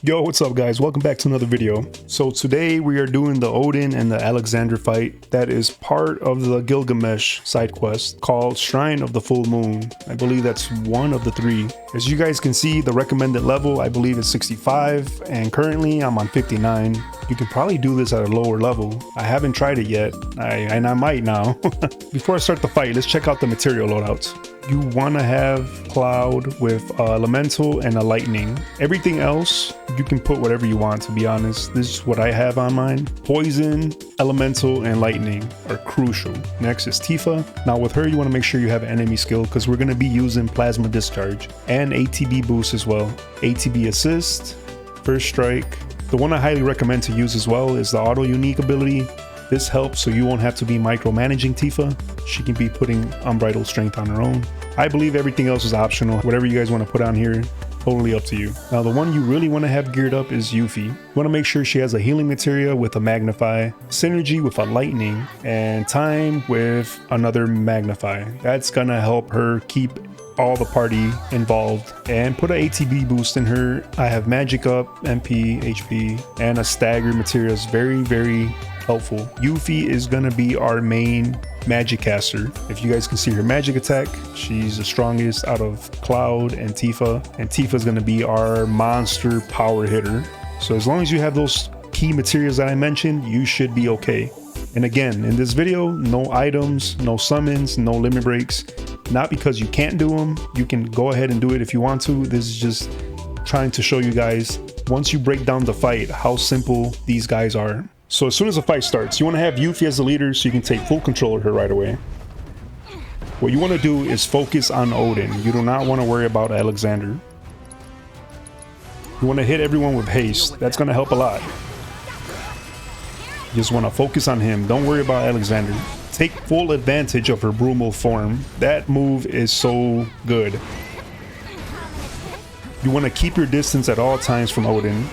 Yo, what's up guys? Welcome back to another video. So today we are doing the Odin and the Alexander fight that is part of the Gilgamesh side quest called Shrine of the Full Moon. I believe that's one of the three. As you guys can see, the recommended level I believe is 65 and currently I'm on 59. You can probably do this at a lower level. I haven't tried it yet, and I might now. Before I start the fight, let's check out the material loadouts. You want to have Cloud with Elemental and a Lightning. Everything else, you can put whatever you want, to be honest. This is what I have on mine. Poison, Elemental, and Lightning are crucial. Next is Tifa. Now with her, you want to make sure you have enemy skill because we're going to be using Plasma Discharge and ATB boost as well. ATB Assist, First Strike. The one I highly recommend to use as well is the Auto Unique ability. This helps so you won't have to be micromanaging Tifa. She can be putting Unbridled Strength on her own. I believe everything else is optional. Whatever you guys want to put on here, totally up to you. Now the one you really want to have geared up is Yuffie. You want to make sure she has a healing materia with a Magnify, Synergy with a Lightning, and Time with another Magnify. That's gonna help her keep all the party involved and put an ATB boost in her. I have Magic Up, MP, HP, and a Stagger materia is very helpful. Yuffie is gonna be our main magic caster. If you guys can see her magic attack, she's the strongest out of Cloud and Tifa is gonna be our monster power hitter. So as long as you have those key materials that I mentioned, you should be okay. And again, in this video, no items, no summons, no limit breaks. Not because you can't do them, you can go ahead and do it if you want to. This is just trying to show you guys, once you break down the fight, how simple these guys are. So as soon as the fight starts, you want to have Yuffie as the leader so you can take full control of her right away. What you want to do is focus on Odin. You do not want to worry about Alexander. You want to hit everyone with haste. That's going to help a lot. You just want to focus on him. Don't worry about Alexander. Take full advantage of her Brumal form. That move is so good. You want to keep your distance at all times from Odin.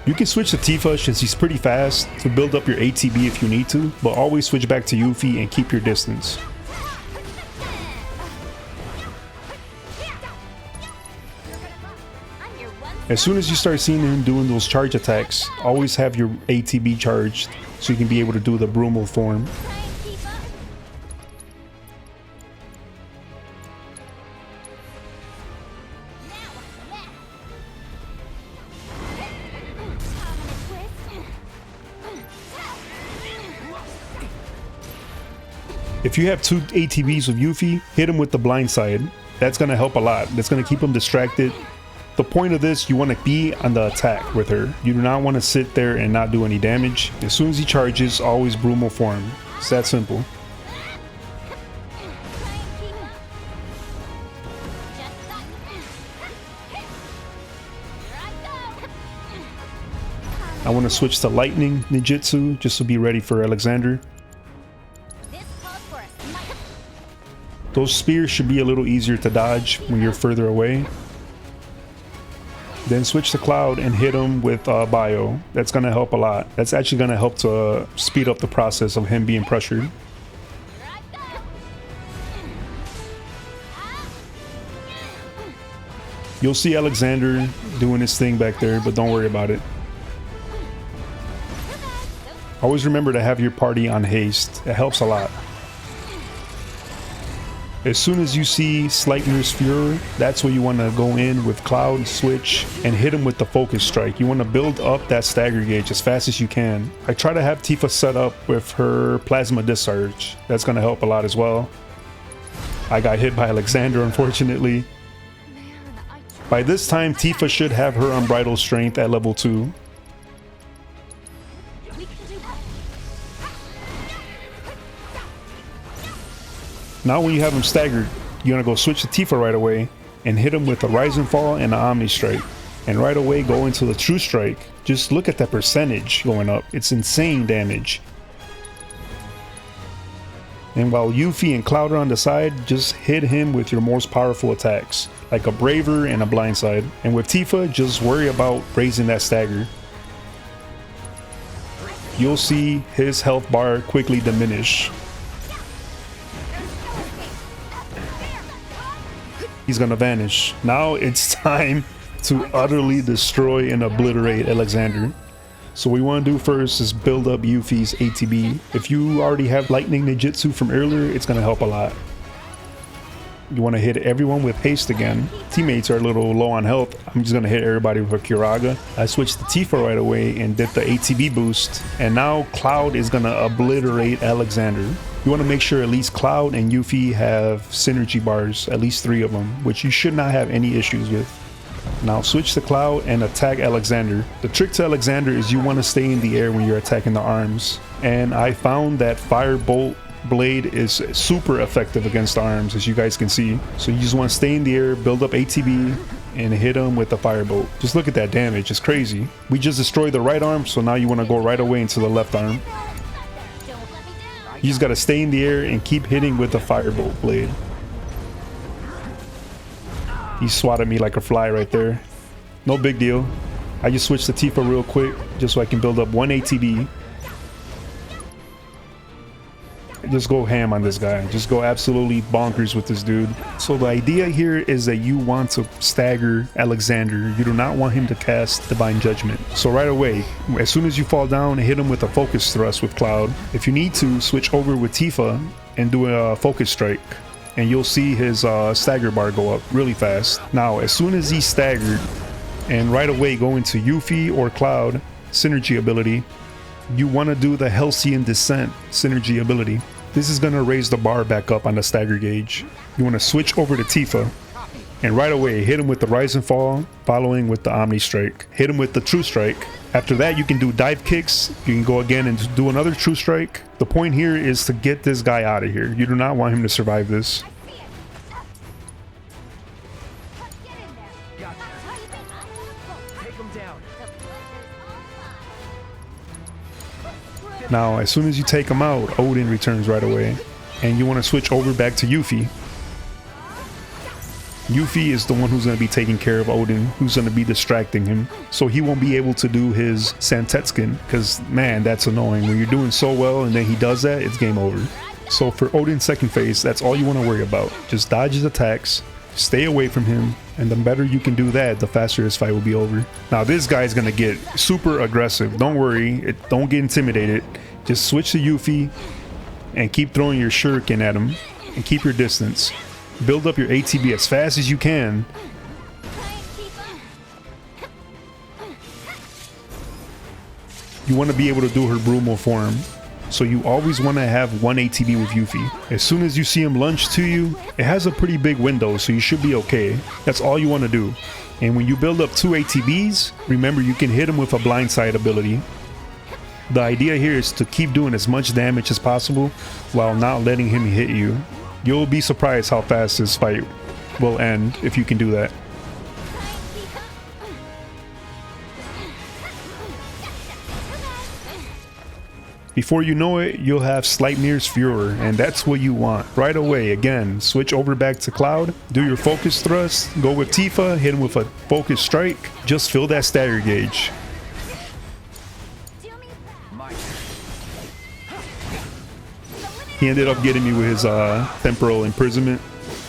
You can switch to Tifa since he's pretty fast to build up your ATB if you need to, but always switch back to Yuffie and keep your distance. As soon as you start seeing him doing those charge attacks, always have your ATB charged so you can be able to do the Brumal form. If you have two ATBs with Yuffie, hit him with the blind side. That's going to help a lot. That's going to keep him distracted. The point of this, you want to be on the attack with her. You do not want to sit there and not do any damage. As soon as he charges, always Brumal form. It's that simple. I want to switch to Lightning Ninjutsu just to be ready for Alexander. Those spears should be a little easier to dodge when you're further away. Then switch to Cloud and hit him with Bio. That's going to help a lot. That's actually going to help to speed up the process of him being pressured. You'll see Alexander doing his thing back there, but don't worry about it. Always remember to have your party on haste. It helps a lot. As soon as you see Sleipnir's Fury, that's where you want to go in with Cloud, switch, and hit him with the Focus Strike. You want to build up that stagger gauge as fast as you can. I try to have Tifa set up with her Plasma Discharge. That's going to help a lot as well. I got hit by Alexander, unfortunately. By this time, Tifa should have her Unbridled Strength at level 2. Now when you have him staggered, you're going to go switch to Tifa right away and hit him with a Rise and Fall and an Omni Strike. And right away go into the True Strike. Just look at that percentage going up. It's insane damage. And while Yuffie and Cloud are on the side, just hit him with your most powerful attacks, like a Braver and a Blindside. And with Tifa, just worry about raising that stagger. You'll see his health bar quickly diminish. He's gonna vanish. Now it's time to utterly destroy and obliterate Alexander. So what we want to do first is build up Yuffie's ATB. If you already have lightning ninjutsu from earlier, it's gonna help a lot. You want to hit everyone with haste again. Teammates are a little low on health. I'm just gonna hit everybody with a Kiraga. I switched to Tifa right away and did the ATB boost. And now Cloud is gonna obliterate Alexander. You want to make sure at least Cloud and Yuffie have synergy bars, at least 3 of them, which you should not have any issues with. Now switch to Cloud and attack Alexander. The trick to Alexander is you want to stay in the air when you're attacking the arms. And I found that Firebolt Blade is super effective against arms, as you guys can see. So you just want to stay in the air, build up ATB, and hit him with the Firebolt. Just look at that damage, it's crazy. We just destroyed the right arm, so now you want to go right away into the left arm. You just got to stay in the air and keep hitting with the Firebolt Blade. He swatted me like a fly right there. No big deal. I just switched to Tifa real quick just so I can build up 1 ATB. Just go ham on this guy. Just go absolutely bonkers with this dude. So the idea here is that you want to stagger Alexander. You do not want him to cast Divine Judgment. So right away, as soon as you fall down, hit him with a focus thrust with Cloud. If you need to, switch over with Tifa and do a focus strike. And you'll see his stagger bar go up really fast. Now, as soon as he's staggered, and right away go into Yuffie or Cloud synergy ability, you want to do the Halcyon Descent synergy ability. This is going to raise the bar back up on the stagger gauge. You want to switch over to Tifa, and right away hit him with the Rise and Fall, following with the Omni Strike. Hit him with the True Strike. After that, you can do dive kicks. You can go again and do another True Strike. The point here is to get this guy out of here. You do not want him to survive this. Now, as soon as you take him out, Odin returns right away. And you want to switch over back to Yuffie. Yuffie is the one who's going to be taking care of Odin, who's going to be distracting him. So he won't be able to do his Santetskin, because man, that's annoying. When you're doing so well and then he does that, it's game over. So for Odin's second phase, that's all you want to worry about. Just dodge his attacks, stay away from him, and the better you can do that, the faster this fight will be over. Now this guy's gonna get super aggressive. Don't worry, don't get intimidated. Just switch to Yuffie and keep throwing your shuriken at him and keep your distance. Build up your ATB as fast as you can. You want to be able to do her Brumo form. So you always want to have 1 ATB with Yuffie. As soon as you see him lunge to you, it has a pretty big window, so you should be okay. That's all you want to do. And when you build up 2 ATBs, remember you can hit him with a blindside ability. The idea here is to keep doing as much damage as possible while not letting him hit you. You'll be surprised how fast this fight will end if you can do that. Before you know it, you'll have Sleipnir's Fuhrer, and that's what you want. Right away, again, switch over back to Cloud, do your focus thrust, go with Tifa, hit him with a focus strike, just fill that stagger gauge. He ended up getting me with his temporal imprisonment,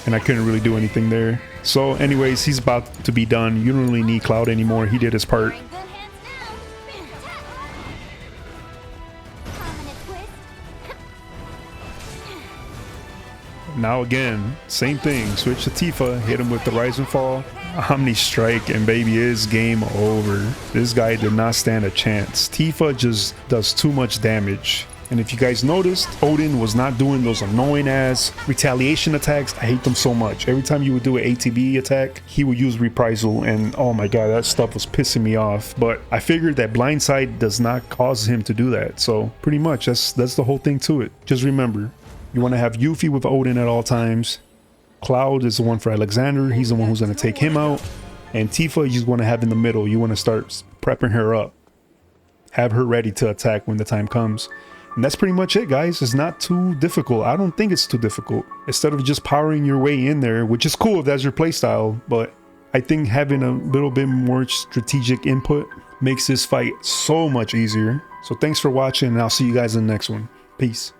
and I couldn't really do anything there. So anyways, he's about to be done. You don't really need Cloud anymore. He did his part. Now again, same thing. Switch to Tifa, hit him with the Rise and Fall, Omni Strike, and baby, it's game over. This guy did not stand a chance. Tifa just does too much damage. And if you guys noticed, Odin was not doing those annoying ass retaliation attacks. I hate them so much. Every time you would do an ATB attack, he would use reprisal, and oh my god, that stuff was pissing me off. But I figured that blindside does not cause him to do that. So pretty much that's the whole thing to it. Just remember, you want to have Yuffie with Odin at all times. Cloud is the one for Alexander. He's the one who's going to take him out. And Tifa, you just want to have in the middle. You want to start prepping her up. Have her ready to attack when the time comes. And that's pretty much it, guys. It's not too difficult. I don't think it's too difficult. Instead of just powering your way in there, which is cool if that's your playstyle, but I think having a little bit more strategic input makes this fight so much easier. So thanks for watching, and I'll see you guys in the next one. Peace.